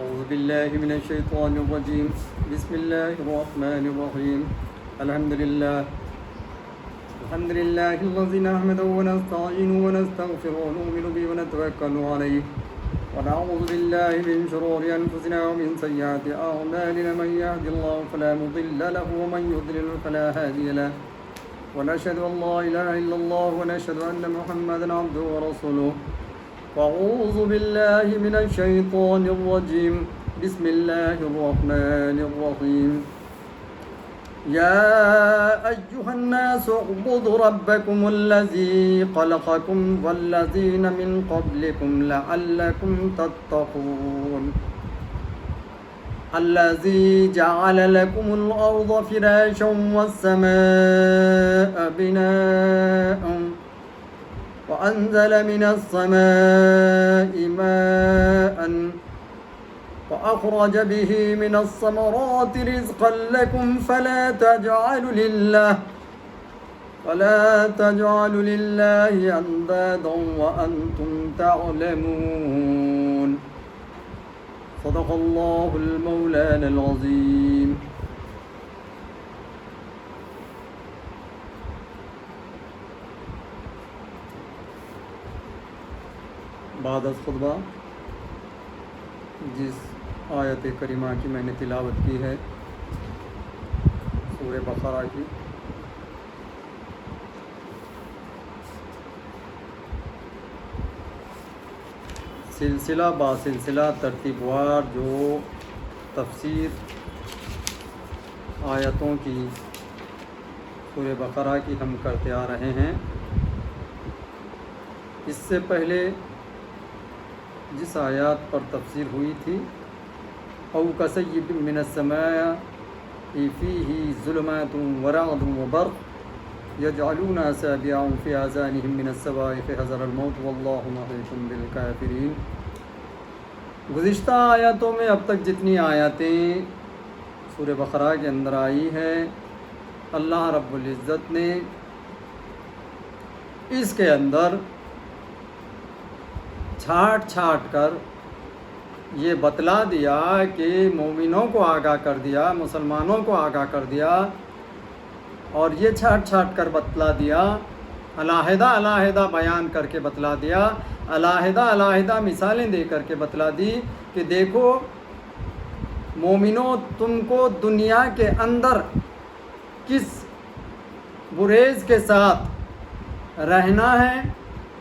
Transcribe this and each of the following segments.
أعوذ بالله من الشيطان الرجيم. بسم الله الرحمن الرحيم. الحمد لله الذي نحمده ونستعينه ونستغفره ونؤمن به ونتوكل عليه ونعوذ بالله من شرور أنفسنا ومن سيئات أعمالنا. من يهد الله فلا مضل له ومن يضلل فلا هادي له. ونشهد أن لا إله إلا الله ونشهد أن محمدا عبده ورسوله. أعوذ بالله من الشيطان الرجيم. بسم الله الرحمن الرحيم. يا أيها الناس اعبدوا ربكم الذي خلقكم والذين من قبلكم لعلكم تتقون. الذي جعل لكم الأرض فراشا والسماء بناء وأنزل من السماء ماء وأخرج به من الثمرات رزقا لكم فلا تجعلوا لله أندادا وأنتم تعلمون. صدق الله المولانا العظيم. بعد از خطبہ جس آیت کریمہ کی میں نے تلاوت کی ہے سورہ بقرہ کی، سلسلہ با سلسلہ ترتیب وار جو تفسیر آیتوں کی سورہ بقرہ کی ہم کرتے آ رہے ہیں، اس سے پہلے جس آیات پر تفسیر ہوئی تھی، او کصیب من السماء فیہ ظلمات ورعد وبرق یجعلون اصابعهم فی آذانهم من الصواعق حذر الموت واللہ محیط بالکافرین. گزشتہ آیاتوں میں اب تک جتنی آیاتیں سورہ بقرہ کے اندر آئی ہے، اللہ رب العزت نے اس کے اندر چھاٹ کر یہ بتلا دیا کہ مومنوں کو آگاہ کر دیا، مسلمانوں کو آگاہ کر دیا، اور یہ چھاٹ کر بتلا دیا، علیحدہ بیان کر کے بتلا دیا، علیحدہ مثالیں دے کر کے بتلا دی کہ دیکھو مومنوں، تم کو دنیا کے اندر کس گریز کے ساتھ رہنا ہے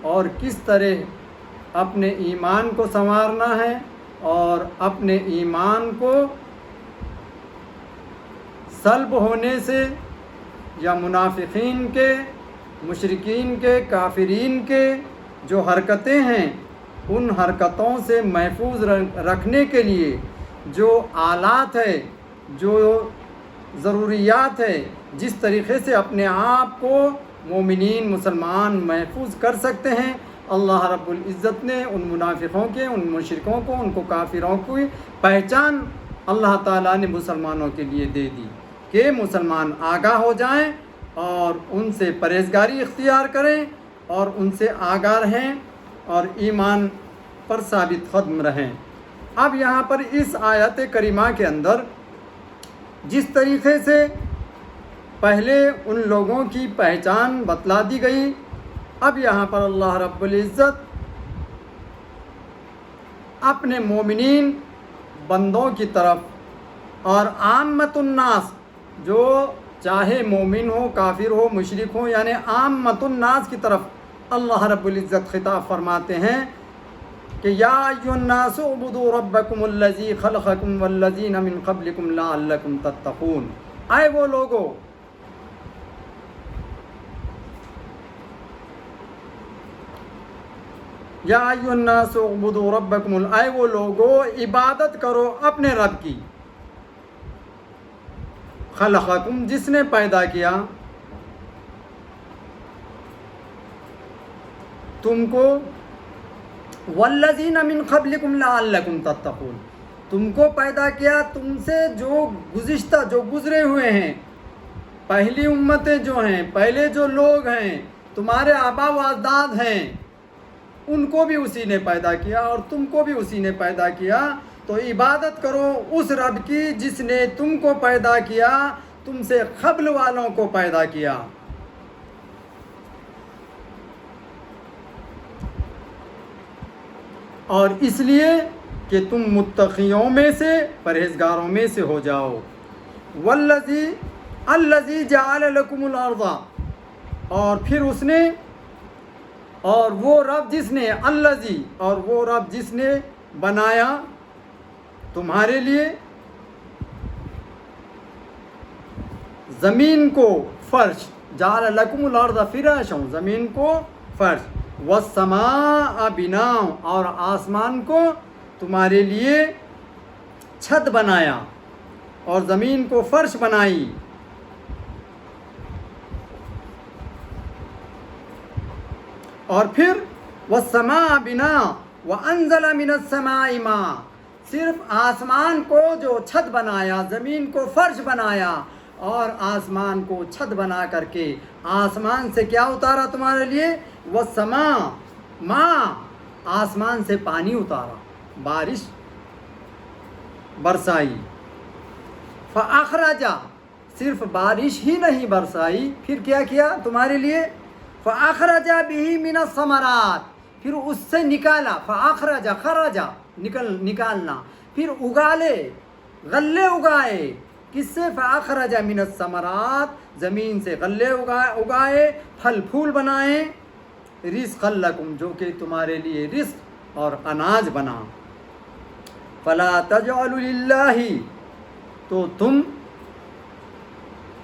اور کس طرح اپنے ایمان کو سنوارنا ہے اور اپنے ایمان کو سلب ہونے سے یا منافقین کے، مشرکین کے، کافرین کے جو حرکتیں ہیں ان حرکتوں سے محفوظ رکھنے کے لیے جو آلات ہے، جو ضروریات ہے، جس طریقے سے اپنے آپ کو مومنین مسلمان محفوظ کر سکتے ہیں، اللہ رب العزت نے ان منافقوں کے، ان مشرکوں کو، ان کو کافروں کی پہچان اللہ تعالیٰ نے مسلمانوں کے لیے دے دی کہ مسلمان آگاہ ہو جائیں اور ان سے پرہیزگاری اختیار کریں اور ان سے آگاہ رہیں اور ایمان پر ثابت قدم رہیں. اب یہاں پر اس آیت کریمہ کے اندر جس طریقے سے پہلے ان لوگوں کی پہچان بتلا دی گئی، اب یہاں پر اللہ رب العزت اپنے مومنین بندوں کی طرف اور عامت الناس، جو چاہے مومن ہو، کافر ہو، مشرک ہو، یعنی عامت الناس کی طرف اللہ رب العزت خطاب فرماتے ہیں کہ یا ایھا الناس اعبدوا ربکم الذی خلقکم والذین من قبلکم لعلکم تتقون. اے وہ لوگو، یا ایھا الناس اعبدوا ربکم، اے وہ لوگو عبادت کرو اپنے رب کی، خلقکم جس نے پیدا کیا تم کو، والذین من قبلکم لعلکم تتقون، تم کو پیدا کیا تم سے جو گزشتہ، جو گزرے ہوئے ہیں، پہلی امتیں جو ہیں، پہلے جو لوگ ہیں، تمہارے آبا و اجداد ہیں، ان کو بھی اسی نے پیدا کیا اور تم کو بھی اسی نے پیدا کیا تو عبادت کرو اس رب کی جس نے تم کو پیدا کیا، تم سے قبل والوں کو پیدا کیا۔ اور اس لیے کہ تم متقیوں میں سے، پرہیزگاروں میں سے ہو جاؤ۔ الذی جعل لکم الارض، اور پھر اس نے، اور وہ رب جس نے، الذی، اور وہ رب جس نے بنایا تمہارے لیے زمین کو فرش، جعل لکم الارض فراشا، زمین کو فرش، والسماء بناء، اور آسمان کو تمہارے لیے چھت بنایا اور زمین کو فرش بنائی۔ اور پھر والسماء بناء وانزل من السماء ماء، صرف آسمان کو جو چھت بنایا، زمین کو فرش بنایا اور آسمان کو چھت بنا کر کے آسمان سے کیا اتارا تمہارے لیے؟ والسماء ماء، آسمان سے پانی اتارا، بارش برسائی۔ فاخرج، صرف بارش ہی نہیں برسائی، پھر کیا کیا تمہارے لیے؟ فاخرج به من الثمرات، پھر اس سے نکالا، فاخرج، خرج، نکالنا، پھر اگالے، غلے اگائے، کس سے؟ فاخرج من الثمرات، زمین سے غلے اگائے، پھل پھول بنائے، رزق لکم، جو کہ تمہارے لیے رزق اور اناج بنا۔ فلا تجعلوا للہ، تو تم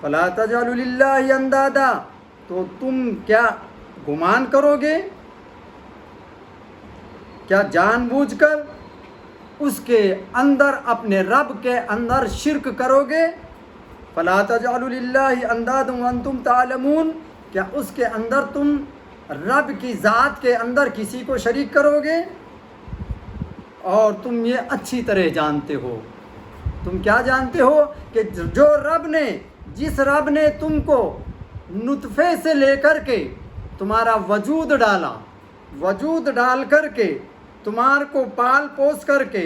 فلا تجعلوا للہ اندادا، تو تم کیا گمان کرو گے، کیا جان بوجھ کر اس کے اندر، اپنے رب کے اندر شرک کرو گے؟ فلا تجعلوا للہ اندادا وانتم تعلمون، کیا اس کے اندر تم رب کی ذات کے اندر کسی کو شریک کرو گے؟ اور تم یہ اچھی طرح جانتے ہو، تم کیا جانتے ہو کہ جو رب نے، جس رب نے تم کو نطفے سے لے کر کے تمہارا وجود ڈالا، وجود ڈال کر کے تمہارے کو پال پوس کر کے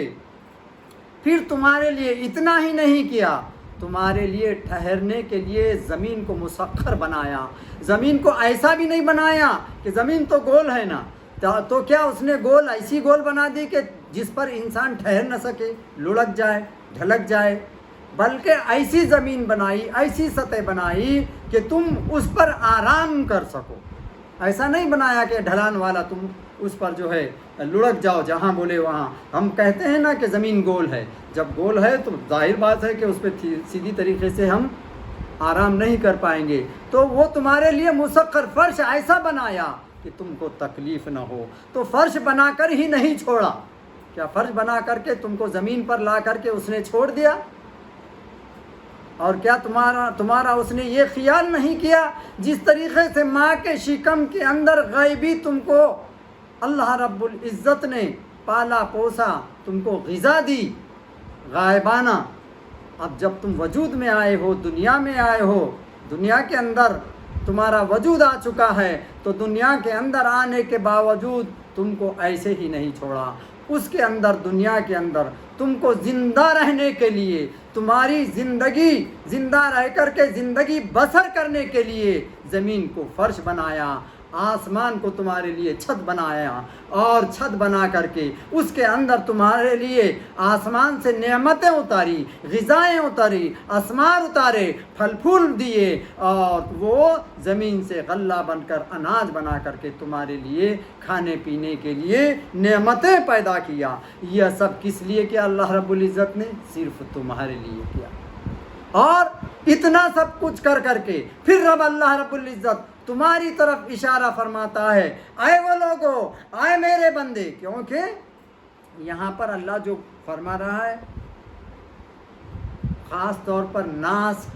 پھر تمہارے لیے اتنا ہی نہیں کیا، تمہارے لیے ٹھہرنے کے لیے زمین کو مسخر بنایا۔ زمین کو ایسا بھی نہیں بنایا کہ زمین تو گول ہے نا، تو کیا اس نے گول ایسی گول بنا دی کہ جس پر انسان ٹھہر نہ سکے، لڑک جائے، ڈھلک جائے، بلکہ ایسی زمین بنائی، ایسی سطح بنائی کہ تم اس پر آرام کر سکو۔ ایسا نہیں بنایا کہ ڈھلان والا تم اس پر جو ہے لڑک جاؤ، جہاں بولے وہاں۔ ہم کہتے ہیں نا کہ زمین گول ہے، جب گول ہے تو ظاہر بات ہے کہ اس پہ سیدھی طریقے سے ہم آرام نہیں کر پائیں گے، تو وہ تمہارے لیے مسخر فرش ایسا بنایا کہ تم کو تکلیف نہ ہو۔ تو فرش بنا کر ہی نہیں چھوڑا، کیا فرش بنا کر کے تم کو زمین پر لا کر کے اس نے چھوڑ دیا؟ اور کیا تمہارا اس نے یہ خیال نہیں کیا جس طریقے سے ماں کے شکم کے اندر غیبی تم کو اللہ رب العزت نے پالا پوسا، تم کو غذا دی غائبانہ، اب جب تم وجود میں آئے ہو، دنیا میں آئے ہو، دنیا کے اندر تمہارا وجود آ چکا ہے، تو دنیا کے اندر آنے کے باوجود تم کو ایسے ہی نہیں چھوڑا۔ اس کے اندر، دنیا کے اندر تم کو زندہ رہنے کے لیے، تمہاری زندگی، زندہ رہ کر کے زندگی بسر کرنے کے لیے زمین کو فرش بنایا، آسمان کو تمہارے لیے چھت بنایا، اور چھت بنا کر کے اس کے اندر تمہارے لیے آسمان سے نعمتیں اتاری، غذائیں اتاری، اسمار اتارے، پھل پھول دیے، اور وہ زمین سے غلہ بن کر، اناج بنا کر کے تمہارے لیے کھانے پینے کے لیے نعمتیں پیدا کیا۔ یہ سب کس لیے کیا اللہ رب العزت نے؟ صرف تمہارے لیے کیا۔ اور اتنا سب کچھ کر کے پھر اللہ رب العزت تمہاری طرف اشارہ فرماتا ہے، اے وہ لوگو، اے میرے بندے، کیونکہ یہاں پر اللہ جو فرما رہا ہے خاص طور پر ناس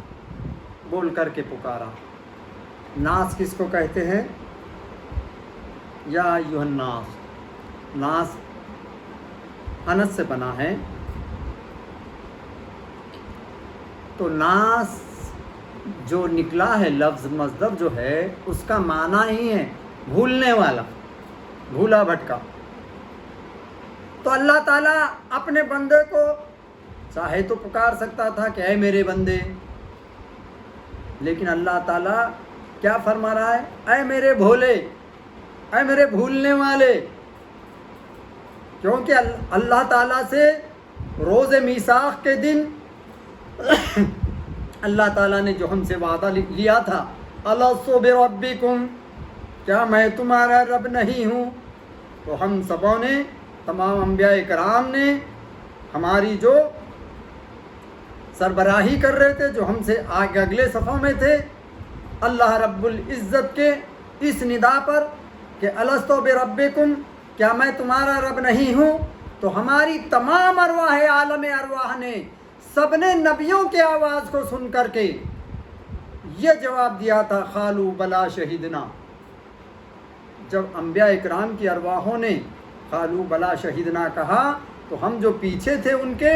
بول کر کے پکارا۔ ناس کس کو کہتے ہیں؟ یا ایھا الناس، ناس انس سے بنا ہے، تو ناس جو نکلا ہے لفظ، مصدر جو ہے اس کا معنی ہی ہے بھولنے والا، بھولا بھٹکا۔ تو اللہ تعالیٰ اپنے بندے کو چاہے تو پکار سکتا تھا کہ اے میرے بندے، لیکن اللہ تعالیٰ کیا فرما رہا ہے؟ اے میرے بھولے، اے میرے بھولنے والے، کیونکہ اللہ تعالیٰ سے روز میثاق کے دن اللہ تعالیٰ نے جو ہم سے وعدہ لیا تھا، الست بربکم، کیا میں تمہارا رب نہیں ہوں؟ تو ہم سبوں نے، تمام انبیاء کرام نے، ہماری جو سربراہی کر رہے تھے، جو ہم سے آگے اگلے صفوں میں تھے، اللہ رب العزت کے اس ندا پر کہ الست بربکم، کیا میں تمہارا رب نہیں ہوں، تو ہماری تمام ارواح عالم ارواح نے، سب نے نبیوں کے آواز کو سن کر کے یہ جواب دیا تھا، قالوا بلا شہدنا۔ جب انبیاء اکرام کی ارواحوں نے قالوا بلا شہدنا کہا، تو ہم جو پیچھے تھے ان کے،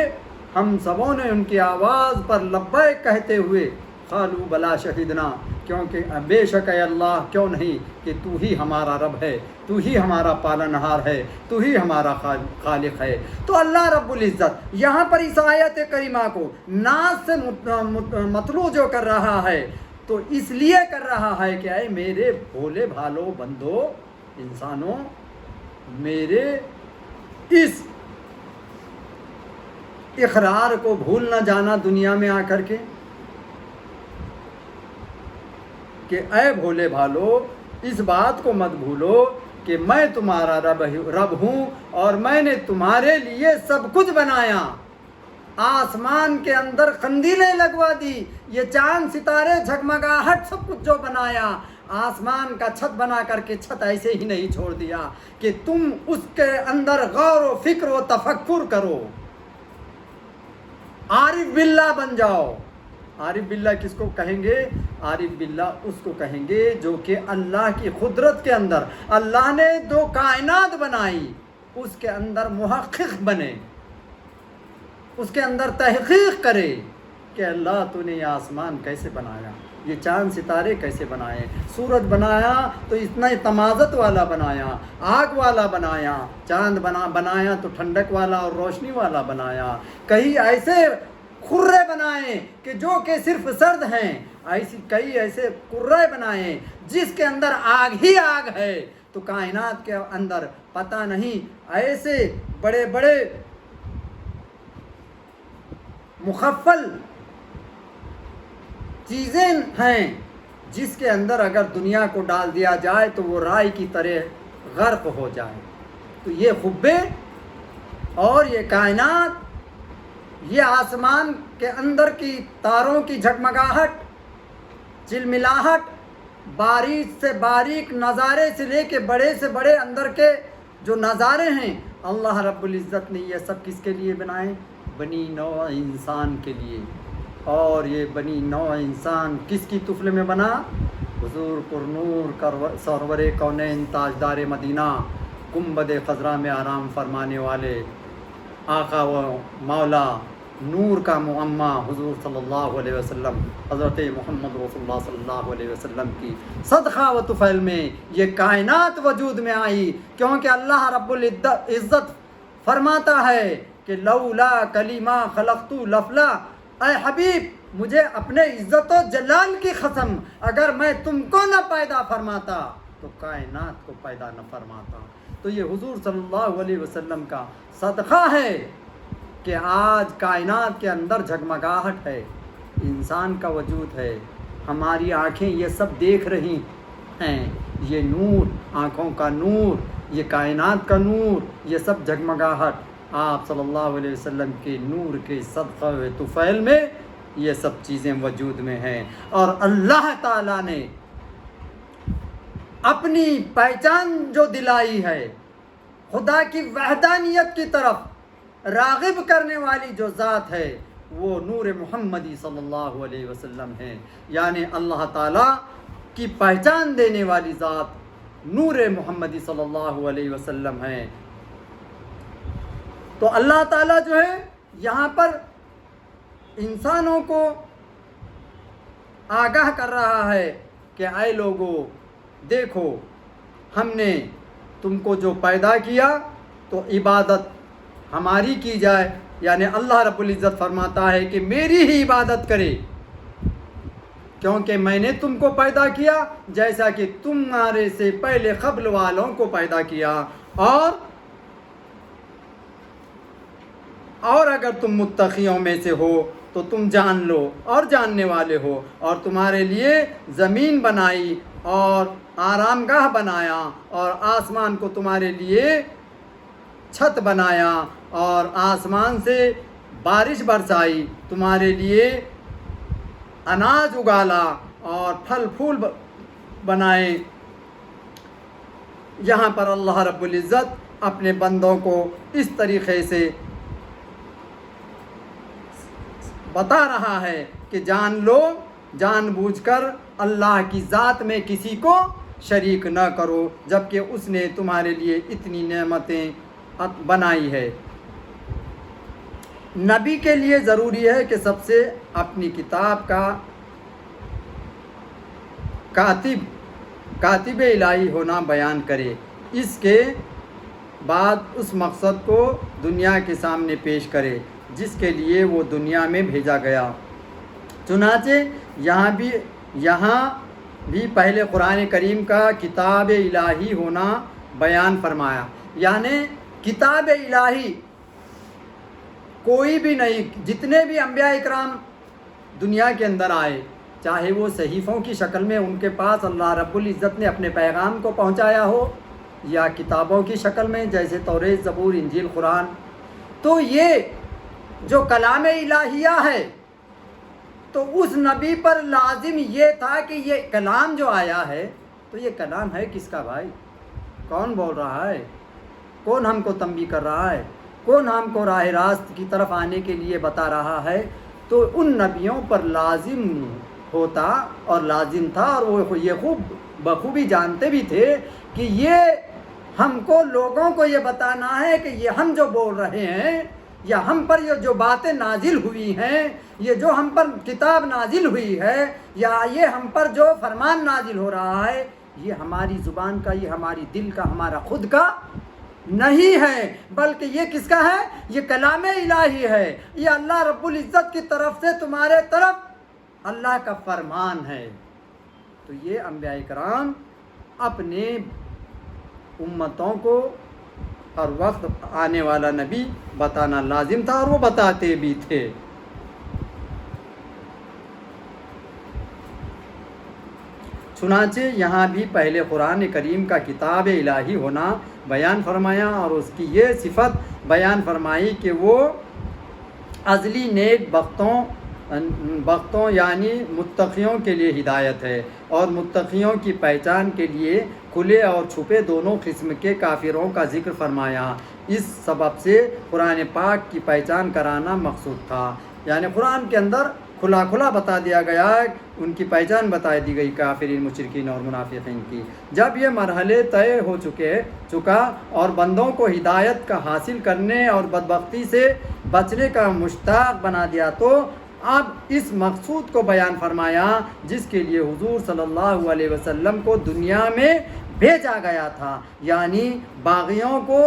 ہم سبوں نے ان کی آواز پر لبیک کہتے ہوئے قالوا بلا شہدنا، کیونکہ بے شک اے اللہ کیوں نہیں کہ تو ہی ہمارا رب ہے، تو ہی ہمارا پالنہار ہے، تو ہی ہمارا خالق ہے۔ تو اللہ رب العزت یہاں پر اس آیت کریمہ کو ناز سے مطلوع جو کر رہا ہے، تو اس لیے کر رہا ہے کہ اے میرے بھولے بھالو بندو، انسانوں، میرے اس اقرار کو بھول نہ جانا دنیا میں آ کر کے کہ اے بھولے بھالو، اس بات کو مت بھولو کہ میں تمہارا رب ہوں، اور میں نے تمہارے لیے سب کچھ بنایا، آسمان کے اندر قندیلیں لگوا دی، یہ چاند ستارے جھگمگاہٹ سب کچھ جو بنایا، آسمان کا چھت بنا کر کے چھت ایسے ہی نہیں چھوڑ دیا کہ تم اس کے اندر غور و فکر و تفکر کرو، عارف باللہ بن جاؤ۔ عارف باللہ کس کو کہیں گے؟ عارف باللہ اس کو کہیں گے جو کہ اللہ کی قدرت کے اندر، اللہ نے جو کائنات بنائی اس کے اندر محقق بنے، اس کے اندر تحقیق کرے کہ اللہ تو نے یہ آسمان کیسے بنایا، یہ چاند ستارے کیسے بنائے، سورج بنایا تو اتنا تمازت والا بنایا، آگ والا بنایا، چاند بنایا تو ٹھنڈک والا اور روشنی والا بنایا، کئی ایسے خرے بنائے کہ جو کہ صرف سرد ہیں، کئی ایسے قرے بنائے جس کے اندر آگ ہی آگ ہے۔ تو کائنات کے اندر پتہ نہیں ایسے بڑے بڑے مخفل چیزیں ہیں جس کے اندر اگر دنیا کو ڈال دیا جائے تو وہ رائی کی طرح غرق ہو جائے۔ تو یہ خبے اور یہ کائنات، یہ آسمان کے اندر کی تاروں کی جھگمگاہٹ، چلملاہٹ، باریک سے باریک نظارے سے لے کے بڑے سے بڑے اندر کے جو نظارے ہیں، اللہ رب العزت نے یہ سب کس کے لیے بنائے؟ بنی نوع انسان کے لیے۔ اور یہ بنی نوع انسان کس کی طفل میں بنا؟ حضور پر نور سرور کونین، تاجدار مدینہ، گنبد خضرا میں آرام فرمانے والے آقا و مولا، نور کا معمہ حضور صلی اللہ علیہ وسلم، حضرت محمد رسول اللہ صلی اللہ علیہ وسلم کی صدقہ و طفیل میں یہ کائنات وجود میں آئی، کیونکہ اللہ رب العزت فرماتا ہے کہ لولا کلمہ خلقت لفلا، اے حبیب مجھے اپنے عزت و جلال کی قسم، اگر میں تم کو نہ پیدا فرماتا تو کائنات کو پیدا نہ فرماتا۔ تو یہ حضور صلی اللہ علیہ وسلم کا صدقہ ہے کہ آج کائنات کے اندر جھگمگاہٹ ہے، انسان کا وجود ہے، ہماری آنکھیں یہ سب دیکھ رہی ہیں، یہ نور، آنکھوں کا نور، یہ کائنات کا نور، یہ سب جھگمگاہٹ آپ صلی اللہ علیہ وسلم کے نور کے صدقہ و طفیل میں یہ سب چیزیں وجود میں ہیں۔ اور اللہ تعالیٰ نے اپنی پہچان جو دلائی ہے، خدا کی وحدانیت کی طرف راغب کرنے والی جو ذات ہے، وہ نور محمدی صلی اللہ علیہ وسلم ہے، یعنی اللہ تعالیٰ کی پہچان دینے والی ذات نور محمدی صلی اللہ علیہ وسلم ہے۔ تو اللہ تعالیٰ جو ہے یہاں پر انسانوں کو آگاہ کر رہا ہے کہ اے لوگو دیکھو، ہم نے تم کو جو پیدا کیا تو عبادت ہماری کی جائے، یعنی اللہ رب العزت فرماتا ہے کہ میری ہی عبادت کرے، کیونکہ میں نے تم کو پیدا کیا جیسا کہ تمہارے سے پہلے قبل والوں کو پیدا کیا، اور اگر تم متقیوں میں سے ہو تو تم جان لو اور جاننے والے ہو، اور تمہارے لیے زمین بنائی اور آرام گاہ بنایا، اور آسمان کو تمہارے لیے چھت بنایا، اور آسمان سے بارش برسائی، تمہارے لیے اناج اگالا اور پھل پھول بنائے۔ یہاں پر اللہ رب العزت اپنے بندوں کو اس طریقے سے بتا رہا ہے کہ جان لو، جان بوجھ کر اللہ کی ذات میں کسی کو شریک نہ کرو، جبکہ اس نے تمہارے لیے اتنی نعمتیں بنائی ہے۔ نبی کے لیے ضروری ہے کہ سب سے اپنی کتاب کا کاتب الہی ہونا بیان کرے، اس کے بعد اس مقصد کو دنیا کے سامنے پیش کرے جس کے لیے وہ دنیا میں بھیجا گیا۔ چنانچہ یہاں بھی پہلے قرآن کریم کا کتاب الہی ہونا بیان فرمایا، یعنی کتاب الہی کوئی بھی نہیں، جتنے بھی انبیاء اکرام دنیا کے اندر آئے، چاہے وہ صحیفوں کی شکل میں ان کے پاس اللہ رب العزت نے اپنے پیغام کو پہنچایا ہو، یا کتابوں کی شکل میں جیسے توریت، زبور، انجیل، قرآن، تو یہ جو کلام الہیہ ہے تو اس نبی پر لازم یہ تھا کہ یہ کلام جو آیا ہے تو یہ کلام ہے کس کا بھائی؟ کون بول رہا ہے؟ کون ہم کو تنبیہ کر رہا ہے؟ کون ہم کو راہ راست کی طرف آنے کے لیے بتا رہا ہے؟ تو ان نبیوں پر لازم ہوتا اور لازم تھا، اور وہ یہ بخوبی جانتے بھی تھے کہ یہ ہم کو لوگوں کو یہ بتانا ہے کہ یہ ہم جو بول رہے ہیں، یا ہم پر یہ جو باتیں نازل ہوئی ہیں، یہ جو ہم پر کتاب نازل ہوئی ہے، یا یہ ہم پر جو فرمان نازل ہو رہا ہے، یہ ہماری زبان کا، یہ ہماری دل کا، ہمارا خود کا نہیں ہے، بلکہ یہ کس کا ہے؟ یہ کلام الہی ہے، یہ اللہ رب العزت کی طرف سے تمہارے طرف اللہ کا فرمان ہے۔ تو یہ انبیاء کرام اپنے امتوں کو ہر وقت آنے والا نبی بتانا لازم تھا، اور وہ بتاتے بھی تھے۔ چنانچہ یہاں بھی پہلے قرآن کریم کا کتاب الہی ہونا بیان فرمایا، اور اس کی یہ صفت بیان فرمائی کہ وہ ازلی نیک بختوں یعنی متقیوں کے لیے ہدایت ہے، اور متقیوں کی پہچان کے لیے کھلے اور چھپے دونوں قسم کے کافروں کا ذکر فرمایا۔ اس سبب سے قرآن پاک کی پہچان کرانا مقصود تھا، یعنی قرآن کے اندر کھلا بتا دیا گیا، ان کی پہچان بتا دی گئی کافرین، مشرکین اور منافقین کی۔ جب یہ مرحلے طے ہو چکا اور بندوں کو ہدایت کا حاصل کرنے اور بدبختی سے بچنے کا مشتاق بنا دیا، تو اب اس مقصود کو بیان فرمایا جس کے لیے حضور صلی اللہ علیہ وسلم کو دنیا میں بھیجا گیا تھا، یعنی باغیوں کو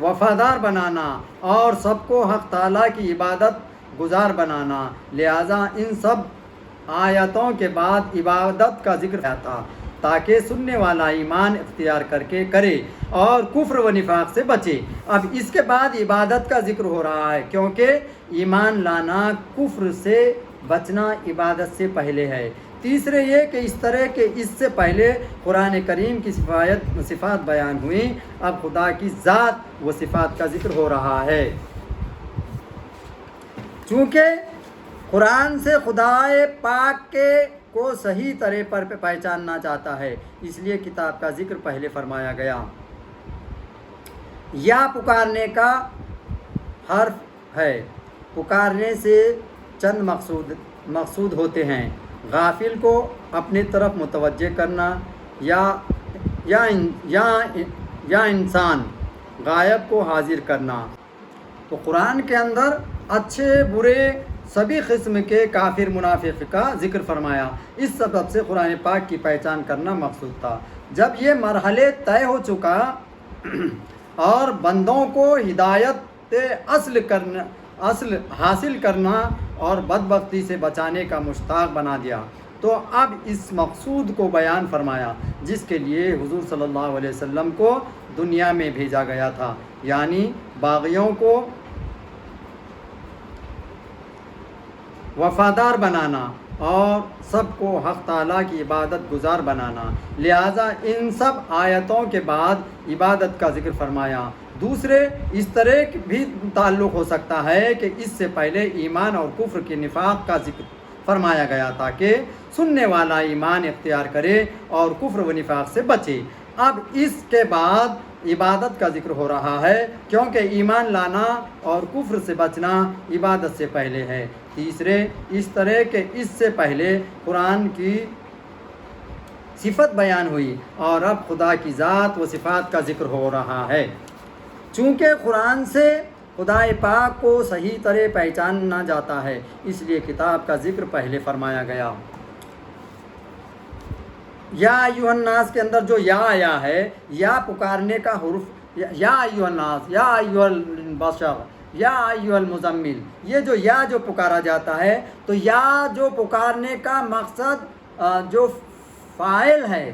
وفادار بنانا اور سب کو حق تعالیٰ کی عبادت گزار بنانا۔ لہذا ان سب آیتوں کے بعد عبادت کا ذکر کیا تھا تاکہ سننے والا ایمان اختیار کرے اور کفر و نفاق سے بچے۔ اب اس کے بعد عبادت کا ذکر ہو رہا ہے، کیونکہ ایمان لانا کفر سے بچنا عبادت سے پہلے ہے۔ تیسرے یہ کہ اس طرح کہ اس سے پہلے قرآن کریم کی صفات بیان ہوئیں، اب خدا کی ذات و صفات کا ذکر ہو رہا ہے۔ چونکہ قرآن سے خدا پاک کو صحیح طرح پر پہچاننا چاہتا ہے، اس لیے کتاب کا ذکر پہلے فرمایا گیا۔ یا پکارنے کا حرف ہے، پکارنے سے چند مقصود ہوتے ہیں: غافل کو اپنی طرف متوجہ کرنا، یا انسان غائب کو حاضر کرنا۔ تو قرآن کے اندر اچھے برے سبھی قسم کے کافر منافق کا ذکر فرمایا، اس سبب سے قرآن پاک کی پہچان کرنا مقصود تھا۔ جب یہ مرحلے طے ہو چکا اور بندوں کو ہدایت اصل حاصل کرنا اور بدبختی سے بچانے کا مشتاق بنا دیا، تو اب اس مقصود کو بیان فرمایا جس کے لیے حضور صلی اللہ علیہ وسلم کو دنیا میں بھیجا گیا تھا، یعنی باغیوں کو وفادار بنانا اور سب کو حق تعالیٰ کی عبادت گزار بنانا۔ لہٰذا ان سب آیتوں کے بعد عبادت کا ذکر فرمایا۔ دوسرے اس طرح بھی تعلق ہو سکتا ہے کہ اس سے پہلے ایمان اور کفر کے نفاق کا ذکر فرمایا گیا تاکہ سننے والا ایمان اختیار کرے اور کفر و نفاق سے بچے۔ اب اس کے بعد عبادت کا ذکر ہو رہا ہے کیونکہ ایمان لانا اور کفر سے بچنا عبادت سے پہلے ہے۔ تیسرے اس طرح کہ اس سے پہلے قرآن کی صفت بیان ہوئی اور اب خدا کی ذات و صفات کا ذکر ہو رہا ہے۔ چونکہ قرآن سے خدا پاک کو صحیح طرح پہچانا جاتا ہے، اس لیے کتاب کا ذکر پہلے فرمایا گیا۔ یا ایھا الناس کے اندر جو یا آیا ہے، یا پکارنے کا حرف، یا ایھا الناس، یا ایھا البشر، یا ایھا المزمل، یہ جو پکارا جاتا ہے، تو یا جو پکارنے کا مقصد جو فاعل ہے،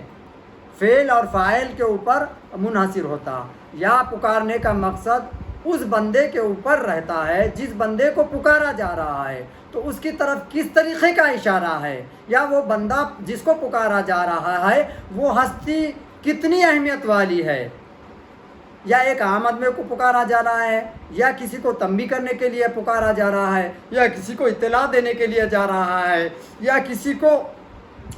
فعل اور فاعل کے اوپر منحصر ہوتا۔ یا پکارنے کا مقصد اس بندے کے اوپر رہتا ہے جس بندے کو پکارا جا رہا ہے، تو اس کی طرف کس طریقے کا اشارہ ہے، یا وہ بندہ جس کو پکارا جا رہا ہے وہ ہستی کتنی اہمیت والی ہے، یا ایک عام آدمی کو پکارا جا رہا ہے، یا کسی کو تنبیہ کرنے کے لیے پکارا جا رہا ہے، یا کسی کو اطلاع دینے کے لیے جا رہا ہے، یا کسی کو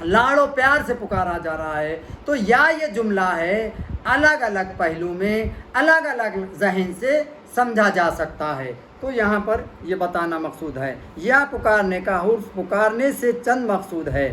لاڑ و پیار سے پکارا جا رہا ہے۔ تو یا یہ جملہ ہے الگ الگ پہلو میں الگ الگ ذہن سے سمجھا جا سکتا ہے، تو یہاں پر یہ بتانا مقصود ہے۔ یا پکارنے کا حرف پکارنے سے چند مقصود ہے: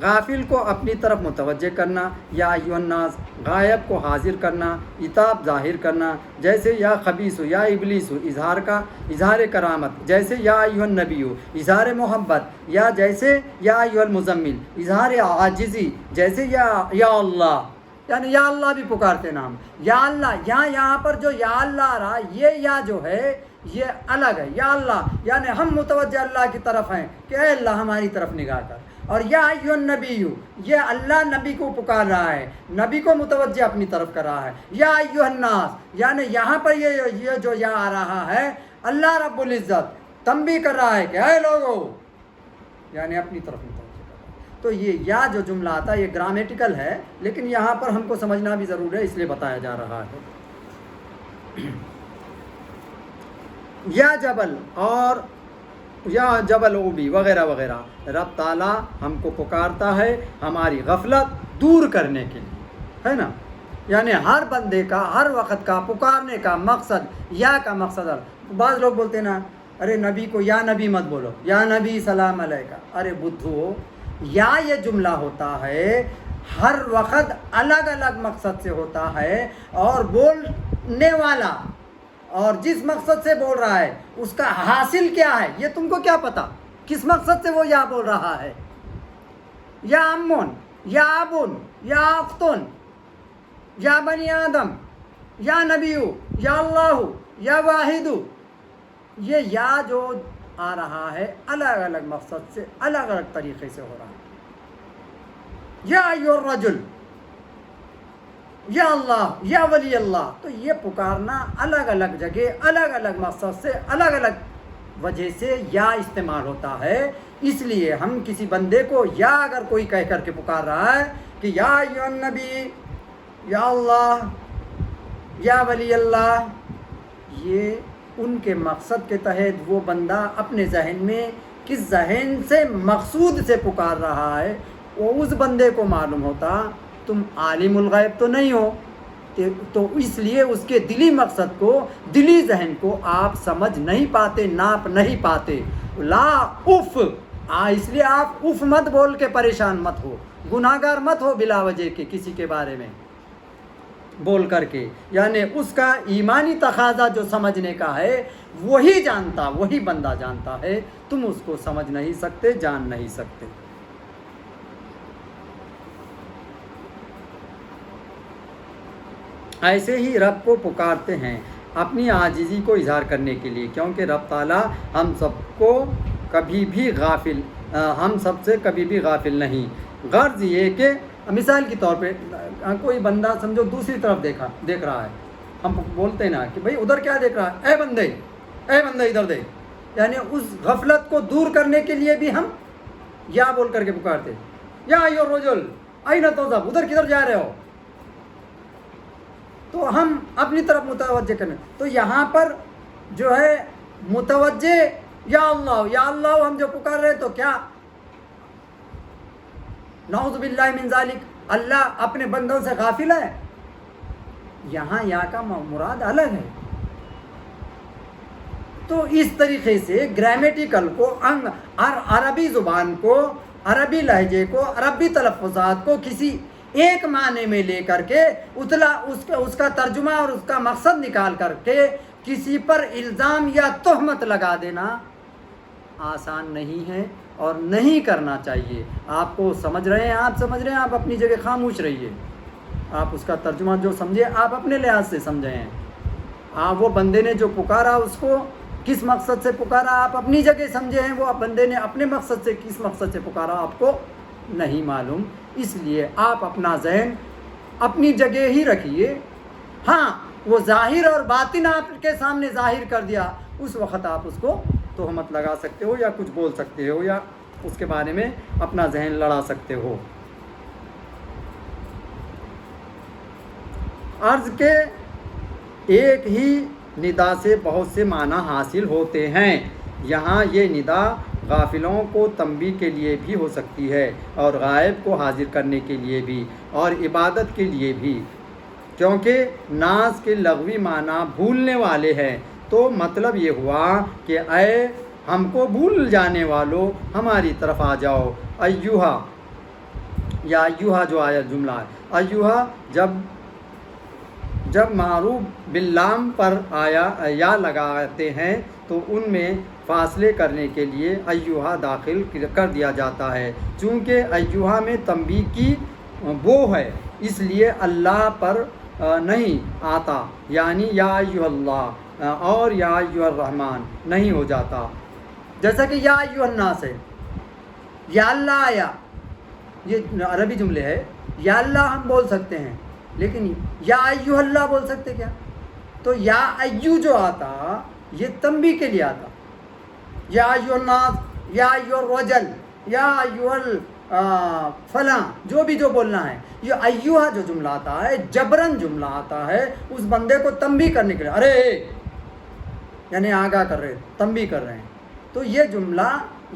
غافل کو اپنی طرف متوجہ کرنا، یا ایھا الناس غائب کو حاضر کرنا، عتاب ظاہر کرنا، جیسے یا خبیث یا ابلیس اظہار کرامت، جیسے یا ایھا النبی اظہار محبت، یا جیسے یا ایھا المزمل اظہار عاجزی، جیسے یا اللہ، یعنی یا اللہ بھی پکارتے نام، یا اللہ، یہاں پر جو یا اللہ آ رہا، یہ یا جو ہے یہ الگ ہے۔ یا اللہ یعنی ہم متوجہ اللہ کی طرف ہیں کہ اے اللہ ہماری طرف نگاہ کر، اور یا ایھا النبی یہ اللہ نبی کو پکار رہا ہے، نبی کو متوجہ اپنی طرف کر رہا ہے۔ یا ایھا الناس یعنی یہاں پر یہ جو یا آ رہا ہے اللہ رب العزت تنبیہ کر رہا ہے کہ اے لوگو، یعنی اپنی طرف متوجہ کر رہا ہے۔ تو یہ یا جو جملہ آتا ہے یہ گرامیٹیکل ہے، لیکن یہاں پر ہم کو سمجھنا بھی ضرور ہے، اس لیے بتایا جا رہا ہے۔ یا جبل اور یا جبل اوبی وغیرہ وغیرہ، رب تعالیٰ ہم کو پکارتا ہے ہماری غفلت دور کرنے کے لیے، ہے نا، یعنی ہر بندے کا ہر وقت کا پکارنے کا مقصد یا کا مقصد ہے۔ بعض لوگ بولتے ہیں نا، ارے نبی کو یا نبی مت بولو، یا نبی سلام علیکہ، ارے بدھو، یا یہ جملہ ہوتا ہے ہر وقت الگ الگ مقصد سے ہوتا ہے، اور بولنے والا اور جس مقصد سے بول رہا ہے اس کا حاصل کیا ہے یہ تم کو کیا پتا، کس مقصد سے وہ یا بول رہا ہے۔ یا امون، یا ابن، یا اختن، یا بنی آدم، یا نبیو، یا اللہ، یا واحد، یہ یا جو آ رہا ہے الگ الگ مقصد سے الگ الگ طریقے سے ہو رہا ہے۔ یا ایھا الرجل، یا اللہ، یا ولی اللہ، تو یہ پکارنا الگ الگ جگہ الگ الگ مقصد سے الگ الگ وجہ سے یا استعمال ہوتا ہے۔ اس لیے ہم کسی بندے کو یا اگر کوئی کہہ کر کے پکار رہا ہے کہ یا ایھا النبی، یا اللہ، یا ولی اللہ، یہ ان کے مقصد کے تحت وہ بندہ اپنے ذہن میں کس ذہن سے مقصود سے پکار رہا ہے وہ اس بندے کو معلوم ہوتا۔ تم عالم الغیب تو نہیں ہو، تو اس لیے اس کے دلی مقصد کو، دلی ذہن کو آپ سمجھ نہیں پاتے، ناپ نہیں پاتے۔ لا اف، اس لیے آپ اف مت بول کے پریشان مت ہو، گناہ گار مت ہو بلا وجہ کے کسی کے بارے میں بول کر کے، یعنی اس کا ایمانی تقاضا جو سمجھنے کا ہے وہی جانتا، وہی بندہ جانتا ہے، تم اس کو سمجھ نہیں سکتے، جان نہیں سکتے۔ ایسے ہی رب کو پکارتے ہیں اپنی عاجزی کو اظہار کرنے کے لیے، کیونکہ رب تعالیٰ ہم سب سے کبھی بھی غافل نہیں۔ غرض یہ کہ مثال کے طور پہ کوئی بندہ سمجھو دوسری طرف دیکھ رہا ہے، ہم بولتے ہیں نا کہ بھائی ادھر کیا دیکھ رہا ہے، اے بندے ادھر دیکھ، یعنی اس غفلت کو دور کرنے کے لیے بھی ہم یا بول کر کے پکارتے، یا ایھا الرجل این تذهب، ادھر کدھر جا رہے ہو، تو ہم اپنی طرف متوجہ کریں۔ تو یہاں پر جو ہے متوجہ یا اللہ ہم جو پکار رہے تو کیا نعوذ باللہ من ذالک اللہ اپنے بندوں سے غافل ہے؟ یہاں یا کا مراد الگ ہے۔ تو اس طریقے سے گرامیٹیکل کو عربی زبان کو، عربی لہجے کو، عربی تلفظات کو کسی ایک معنی میں لے کر کے اس کا ترجمہ اور اس کا مقصد نکال کر کے کسی پر الزام یا تہمت لگا دینا آسان نہیں ہے اور نہیں کرنا چاہیے۔ آپ کو سمجھ رہے ہیں، آپ اپنی جگہ خاموش رہیے، آپ اس کا ترجمہ جو سمجھے آپ اپنے لحاظ سے سمجھے ہیں، آپ وہ بندے نے جو پکارا اس کو کس مقصد سے پکارا آپ اپنی جگہ سمجھے ہیں، وہ بندے نے اپنے مقصد سے کس مقصد سے پکارا آپ کو نہیں معلوم، اس لیے آپ اپنا ذہن اپنی جگہ ہی رکھیے۔ ہاں وہ ظاہر اور باطن آپ کے سامنے ظاہر کر دیا، اس وقت آپ اس کو تہمت لگا سکتے ہو یا کچھ بول سکتے ہو یا اس کے بارے میں اپنا ذہن لڑا سکتے ہو۔ عرض کے ایک ہی ندا سے بہت سے معنی حاصل ہوتے ہیں۔ یہاں یہ ندا غافلوں کو تنبیہ کے لیے بھی ہو سکتی ہے اور غائب کو حاضر کرنے کے لیے بھی اور عبادت کے لیے بھی، کیونکہ ناس کے لغوی معنی بھولنے والے ہیں۔ تو مطلب یہ ہوا کہ اے ہم کو بھول جانے والو ہماری طرف آ جاؤ۔ ایھا یا ایھا جو آیا جملہ ہے، ایھا جب معروف باللام پر آیا یا لگاتے ہیں تو ان میں فاصلے کرنے کے لیے ایھا داخل کر دیا جاتا ہے، چونکہ ایھا میں تنبیہ کی بو ہے، اس لیے اللہ پر نہیں آتا، یعنی یا ایھا اللہ اور یا ایھا الرحمن نہیں ہو جاتا، جیسا کہ یا ایھا الناس ہے، یا اللہ آیا، یہ عربی جملے ہے، یا اللہ ہم بول سکتے ہیں لیکن یا ایھا اللہ بول سکتے کیا؟ تو یا ایو جو آتا یہ تنبیہ کے لیے آتا، یا ایھا الناس، یا ایھا الرجل، یا ایھا فلاں، جو بھی جو بولنا ہے، یہ ایھا جو جملہ آتا ہے جبرن جملہ آتا ہے اس بندے کو تنبیہ کرنے کے لیے، ارے یعنی آگاہ کر رہے، تنبیہ کر رہے ہیں۔ تو یہ جملہ،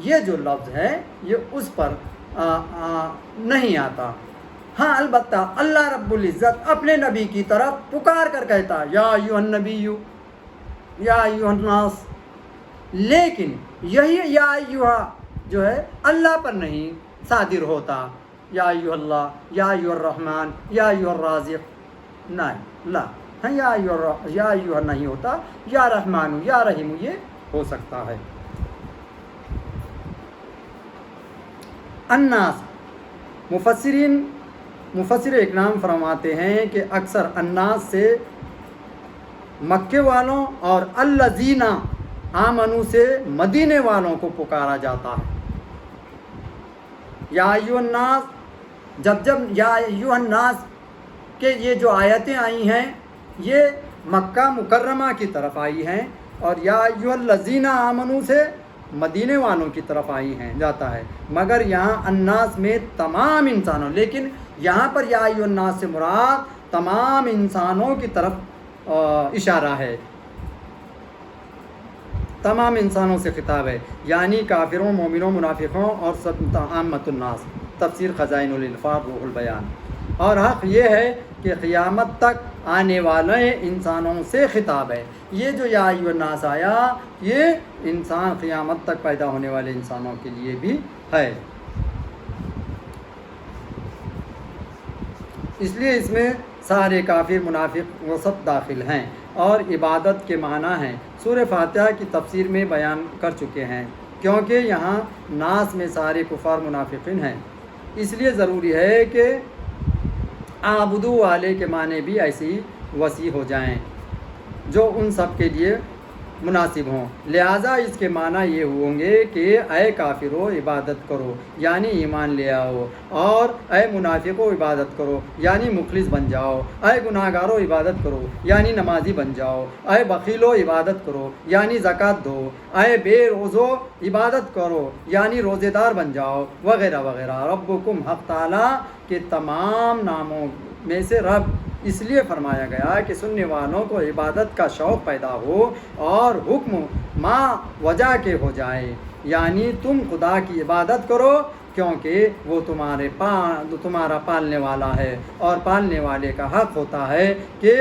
یہ جو لفظ ہے یہ اس پر نہیں آتا۔ ہاں البتہ اللہ رب العزت اپنے نبی کی طرف پکار کر کہتا یا ایھا النبی یا ایھا الناس، لیکن یہی یا ایھا جو ہے اللہ پر نہیں صادر ہوتا، یا ایھا اللہ، یا ایھا الرحمن، یا ایھا الرازق، نہیں لا، ہاں یا ایھا نہیں ہوتا، یا رحمان یا رحیم یہ ہو سکتا ہے۔ الناس، مفسر اکرام فرماتے ہیں کہ اکثر الناس سے مکے والوں اور الذین آمنوا سے مدینے والوں کو پکارا جاتا ہے۔ یا ایھا الناس، جب یا ایھا الناس کے یہ جو آیتیں آئی ہیں یہ مکہ مکرمہ کی طرف آئی ہیں، اور یا ایھا الذین آمنوا سے مدینے والوں کی طرف آئی ہیں جاتا ہے، مگر یہاں الناس میں تمام انسانوں، لیکن یہاں پر یا ایھا الناس سے مراد تمام انسانوں کی طرف اشارہ ہے، تمام انسانوں سے خطاب ہے، یعنی کافروں، مومنوں، منافقوں اور سب عامۃ الناس۔ تفسیر خزائن الالفاظ روح البیان۔ اور حق یہ ہے کہ قیامت تک آنے والے انسانوں سے خطاب ہے۔ یہ جو یا ایھا الناس آیا یہ انسان قیامت تک پیدا ہونے والے انسانوں کے لیے بھی ہے، اس لیے اس میں سارے کافر، منافق وہ سب داخل ہیں، اور عبادت کے معنی ہیں سورہ فاتحہ کی تفسیر میں بیان کر چکے ہیں، کیونکہ یہاں ناس میں سارے کفار منافقین ہیں، اس لیے ضروری ہے کہ آبدو والے کے معنی بھی ایسے ہی وسیع ہو جائیں جو ان سب کے لیے مناسب ہوں۔ لہٰذا اس کے معنی یہ ہوں گے کہ اے کافرو عبادت کرو یعنی ایمان لے آؤ، اور اے منافقو عبادت کرو یعنی مخلص بن جاؤ، اے گناہگارو عبادت کرو یعنی نمازی بن جاؤ، اے بخیلو عبادت کرو یعنی زکوٰۃ دو، اے بے روزو عبادت کرو یعنی روزے دار بن جاؤ، وغیرہ وغیرہ۔ ربکم حق تعالیٰ کے تمام ناموں میں سے رب اس لیے فرمایا گیا کہ سننے والوں کو عبادت کا شوق پیدا ہو اور حکم ما وجہ کے ہو جائے، یعنی تم خدا کی عبادت کرو کیونکہ وہ تمہارا پالنے والا ہے، اور پالنے والے کا حق ہوتا ہے کہ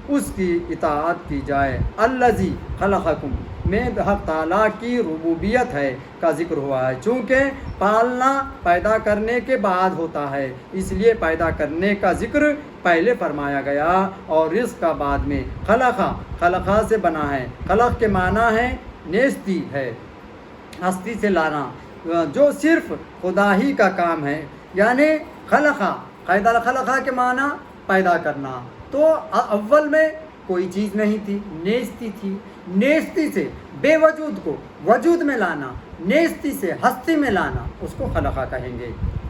اس کی اطاعت کی جائے۔ الذی خلقکم میں حق تعالیٰ کی ربوبیت ہے کا ذکر ہوا ہے، چونکہ پالنا پیدا کرنے کے بعد ہوتا ہے، اس لیے پیدا کرنے کا ذکر پہلے فرمایا گیا اور رزق کا بعد میں۔ خلقہ سے بنا ہے، خلق کے معنی ہے نیستی ہے، ہستی سے لانا، جو صرف خدا ہی کا کام ہے، یعنی خلقہ کے معنی پیدا کرنا۔ تو اول میں کوئی چیز نہیں تھی، نیستی تھی، نیستی سے بے وجود کو وجود میں لانا، نیستی سے ہستی میں لانا، اس کو خلقہ کہیں گے۔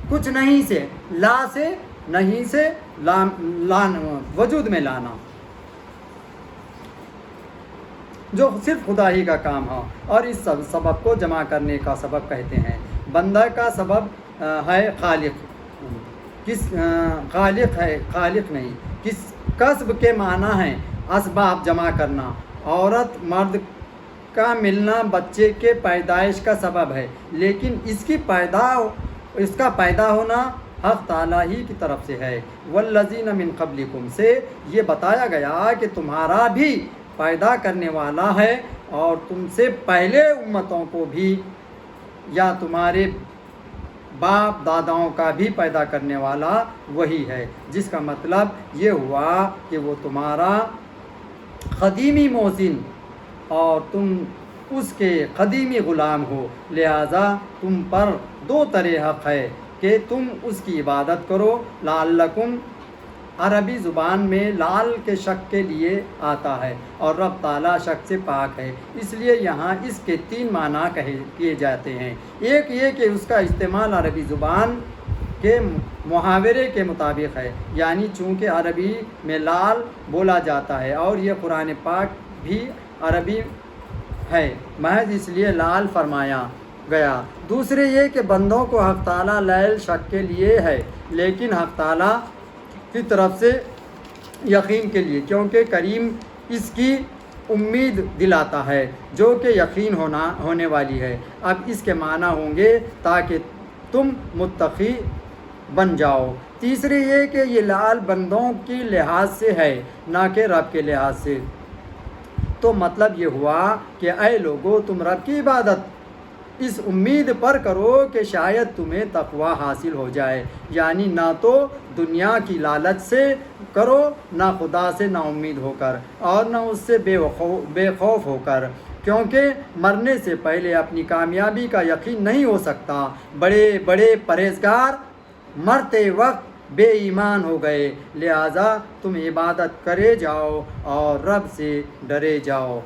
کچھ نہیں سے، لا سے، نہیں سے وجود میں لانا، جو صرف خدا ہی کا کام ہو، اور اس سبب کو جمع کرنے کا سبب کہتے ہیں۔ بندہ کا سبب ہے خالق، خالق ہے، خالق نہیں۔ کسب کے معنی ہے اسباب جمع کرنا، عورت مرد کا ملنا بچے کے پیدائش کا سبب ہے، لیکن اس کا پیدا ہونا حق تعالیٰ ہی کی طرف سے ہے۔ والذین من قبلکم سے یہ بتایا گیا کہ تمہارا بھی پیدا کرنے والا ہے، اور تم سے پہلے امتوں کو بھی، یا تمہارے باپ داداؤں کا بھی پیدا کرنے والا وہی ہے، جس کا مطلب یہ ہوا کہ وہ تمہارا قدیمی محسن اور تم اس کے قدیمی غلام ہو، لہذا تم پر دو طرح حق ہے کہ تم اس کی عبادت کرو۔ لعلکم عربی زبان میں لال کے شک کے لیے آتا ہے، اور رب تعالیٰ شک سے پاک ہے، اس لیے یہاں اس کے 3 معنی کیے جاتے ہیں۔ ایک یہ کہ اس کا استعمال عربی زبان کے محاورے کے مطابق ہے، یعنی چونکہ عربی میں لال بولا جاتا ہے اور یہ قرآن پاک بھی عربی ہے، محض اس لیے لال فرمایا گیا۔ دوسرے یہ کہ بندوں کو حق تعالیٰ لیل شک کے لیے ہے، لیکن حق تعالیٰ کی طرف سے یقین کے لیے، کیونکہ کریم اس کی امید دلاتا ہے جو کہ یقین ہونے والی ہے۔ اب اس کے معنی ہوں گے تاکہ تم متقی بن جاؤ۔ تیسرے یہ کہ یہ لال بندوں کی لحاظ سے ہے، نہ کہ رب کے لحاظ سے۔ تو مطلب یہ ہوا کہ اے لوگو تم رب کی عبادت اس امید پر کرو کہ شاید تمہیں تقوی حاصل ہو جائے، یعنی نہ تو دنیا کی لالچ سے کرو، نہ خدا سے نا امید ہو کر، اور نہ اس سے بے خوف ہو کر، کیونکہ مرنے سے پہلے اپنی کامیابی کا یقین نہیں ہو سکتا۔ بڑے بڑے پرہیزگار مرتے وقت بے ایمان ہو گئے، لہذا تم عبادت کرے جاؤ اور رب سے ڈرے جاؤ۔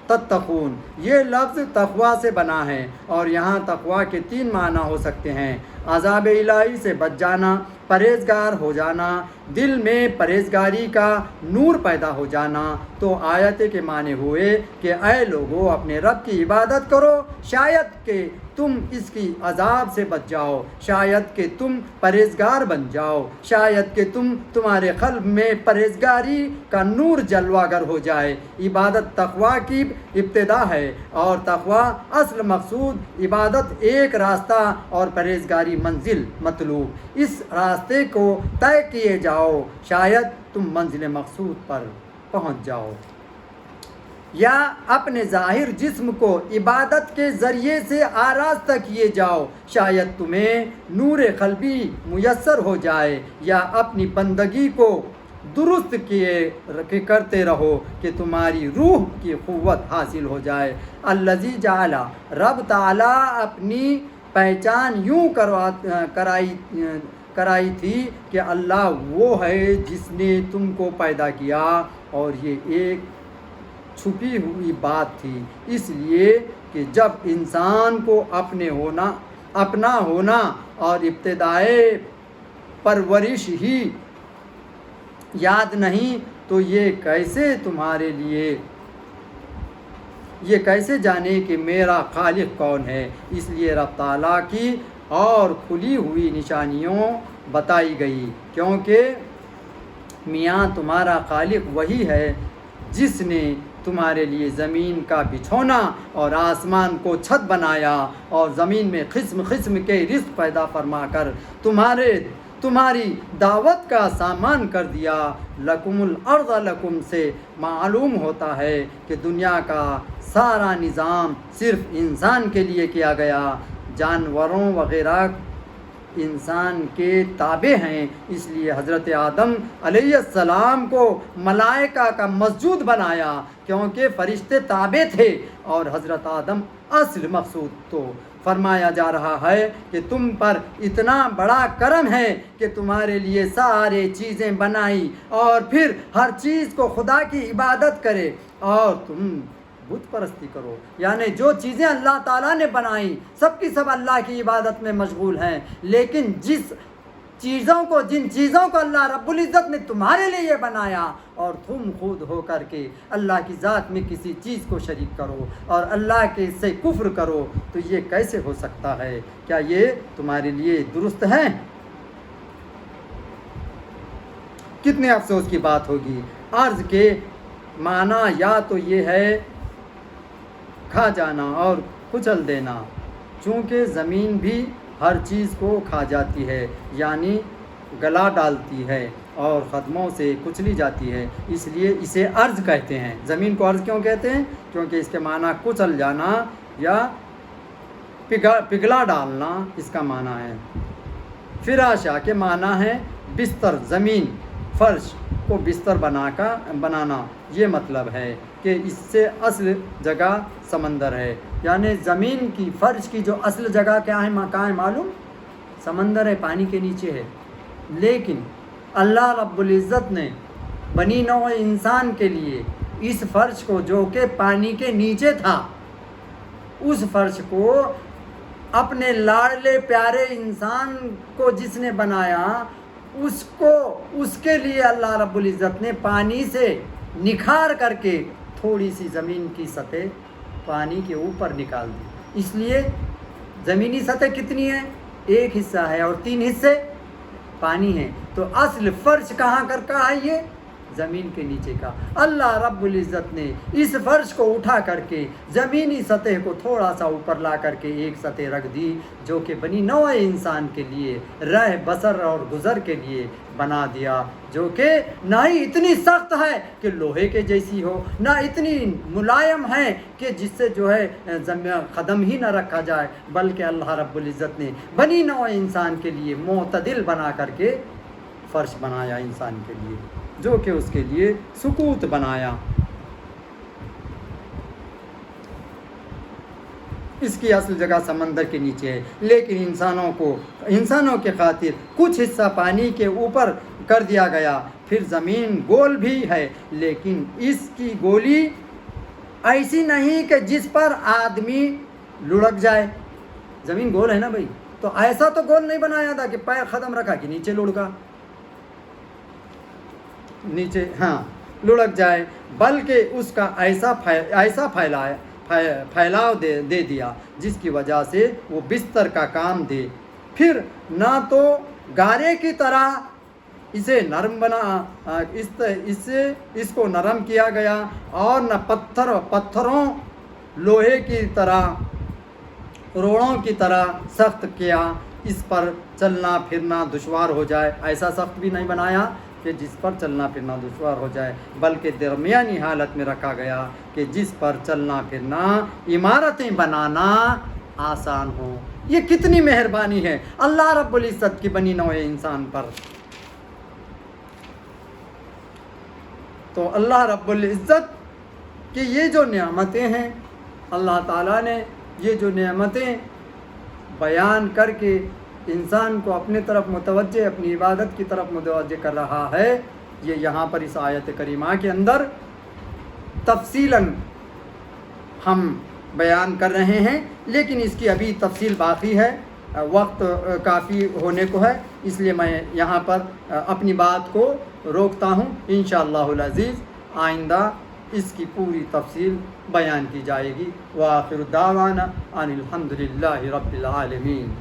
تتقون یہ لفظ تقوی سے بنا ہے، اور یہاں تقوی کے 3 معنی ہو سکتے ہیں: عذاب الہی سے بچ جانا، پرہیزگار ہو جانا، دل میں پرہیزگاری کا نور پیدا ہو جانا۔ تو آیت کے معنی ہوئے کہ اے لوگو اپنے رب کی عبادت کرو، شاید کہ تم اس کی عذاب سے بچ جاؤ، شاید کہ تم پرہیزگار بن جاؤ، شاید کہ تمہارے قلب میں پرہیزگاری کا نور جلوہ گر ہو جائے۔ عبادت تقوی کی ابتدا ہے، اور تقوی اصل مقصود، عبادت ایک راستہ اور پرہیزگاری منزل مطلوب۔ اس راستے کو طے کیے جاؤ، شاید تم منزل مقصود پر پہنچ جاؤ۔ یا اپنے ظاہر جسم کو عبادت کے ذریعے سے آراستہ کیے جاؤ، شاید تمہیں نور قلبی میسر ہو جائے۔ یا اپنی بندگی کو درست کرتے رہو کہ تمہاری روح کی قوت حاصل ہو جائے۔ الذی جعل رب تعالیٰ اپنی پہچان یوں کرائی تھی کہ اللہ وہ ہے جس نے تم کو پیدا کیا، اور یہ ایک چھپی ہوئی بات تھی، اس لیے کہ جب انسان کو اپنا ہونا اور ابتدائی پرورش ہی یاد نہیں تو یہ کیسے جانے کہ میرا خالق کون ہے۔ اس لیے رب تعالیٰ کی اور کھلی ہوئی نشانیوں بتائی گئی، کیونکہ میاں تمہارا خالق وہی ہے جس نے تمہارے لیے زمین کا بچھونا اور آسمان کو چھت بنایا اور زمین میں قسم قسم کے رزق پیدا فرما کر تمہاری دعوت کا سامان کر دیا۔ لکم الارض لکم سے معلوم ہوتا ہے کہ دنیا کا سارا نظام صرف انسان کے لیے کیا گیا، جانوروں وغیرہ انسان کے تابع ہیں، اس لیے حضرت آدم علیہ السلام کو ملائکہ کا مسجود بنایا، کیونکہ فرشتے تابع تھے، اور حضرت آدم اصل مقصود تو فرمایا جا رہا ہے کہ تم پر اتنا بڑا کرم ہے کہ تمہارے لیے سارے چیزیں بنائی اور پھر ہر چیز کو خدا کی عبادت کرے اور تم بت پرستی کرو، یعنی جو چیزیں اللہ تعالیٰ نے بنائی سب کی سب اللہ کی عبادت میں مشغول ہیں، لیکن جن چیزوں کو اللہ رب العزت نے تمہارے لیے بنایا اور تم خود ہو کر کے اللہ کی ذات میں کسی چیز کو شریک کرو اور اللہ کے سے کفر کرو، تو یہ کیسے ہو سکتا ہے؟ کیا یہ تمہارے لیے درست ہے؟ کتنے افسوس کی بات ہوگی۔ عرض کے معنی یا تو یہ ہے کھا جانا اور کچل دینا، چونکہ زمین بھی ہر چیز کو کھا جاتی ہے، یعنی گلا ڈالتی ہے اور قدموں سے کچلی جاتی ہے، اس لیے اسے ارض کہتے ہیں۔ زمین کو ارض کیوں کہتے ہیں؟ کیونکہ اس کے معنی کچل جانا یا پگھلا ڈالنا اس کا معنی ہے۔ فراشا کے معنی ہے بستر، زمین فرش کو بستر بنانا، یہ مطلب ہے کہ اس سے اصل جگہ سمندر ہے، یعنی زمین کی فرش کی جو اصل جگہ کہاں ہے معلوم؟ سمندر ہے، پانی کے نیچے ہے، لیکن اللہ رب العزت نے بنی نوع انسان کے لیے اس فرش کو جو کہ پانی کے نیچے تھا، اس فرش کو اپنے لاڈلے پیارے انسان کو جس نے بنایا اس کے لیے اللہ رب العزت نے پانی سے نکھار کر کے تھوڑی سی زمین کی سطح پانی کے اوپر نکال دی، اس لیے زمینی سطح کتنی ہے؟ ایک حصہ ہے اور 3 حصے پانی ہیں، تو اصل فرش کہاں کا ہے؟ یہ زمین کے نیچے کا۔ اللہ رب العزت نے اس فرش کو اٹھا کر کے زمینی سطح کو تھوڑا سا اوپر لا کر کے ایک سطح رکھ دی، جو کہ بنی نوع انسان کے لیے رہ بسر اور گزر کے لیے بنا دیا، جو کہ نہ ہی اتنی سخت ہے کہ لوہے کے جیسی ہو، نہ اتنی ملائم ہے کہ جس سے جو ہے قدم ہی نہ رکھا جائے، بلکہ اللہ رب العزت نے بنی نوع انسان کے لیے معتدل بنا کر کے فرش بنایا انسان کے لیے، جو کہ اس کے لیے سکوت بنایا۔ اس کی اصل جگہ سمندر کے نیچے ہے، لیکن انسانوں کے خاطر کچھ حصہ پانی کے اوپر کر دیا گیا۔ پھر زمین گول بھی ہے، لیکن اس کی گولی ایسی نہیں کہ جس پر آدمی لڑک جائے۔ زمین گول ہے نا بھائی، تو ایسا تو گول نہیں بنایا تھا کہ پیر قدم رکھا کہ نیچے لڑکا، نیچے لڑک جائے، بلکہ اس کا ایسا پھیلاؤ دے دیا جس کی وجہ سے وہ بستر کا کام دے۔ پھر نہ تو گارے کی طرح اسے نرم بنا، اس کو نرم کیا گیا، اور نہ پتھروں لوہے کی طرح روڑوں کی طرح سخت کیا، اس پر چلنا پھرنا دشوار ہو جائے۔ ایسا سخت بھی نہیں بنایا کہ جس پر چلنا پھرنا دشوار ہو جائے، بلکہ درمیانی حالت میں رکھا گیا کہ جس پر چلنا پھرنا، عمارتیں بنانا آسان ہو۔ یہ کتنی مہربانی ہے اللہ رب العزت کی بنی نوع انسان پر۔ تو اللہ رب العزت کی یہ جو نعمتیں ہیں، اللہ تعالیٰ نے یہ جو نعمتیں بیان کر کے انسان کو اپنے طرف متوجہ، اپنی عبادت کی طرف متوجہ کر رہا ہے، یہ یہاں پر اس آیت کریمہ کے اندر تفصیلاً ہم بیان کر رہے ہیں، لیکن اس کی ابھی تفصیل باقی ہے، وقت کافی ہونے کو ہے، اس لیے میں یہاں پر اپنی بات کو روکتا ہوں۔ انشاءاللہ العزیز آئندہ اس کی پوری تفصیل بیان کی جائے گی۔ وآخر دعوانا ان الحمد للہ رب العالمین۔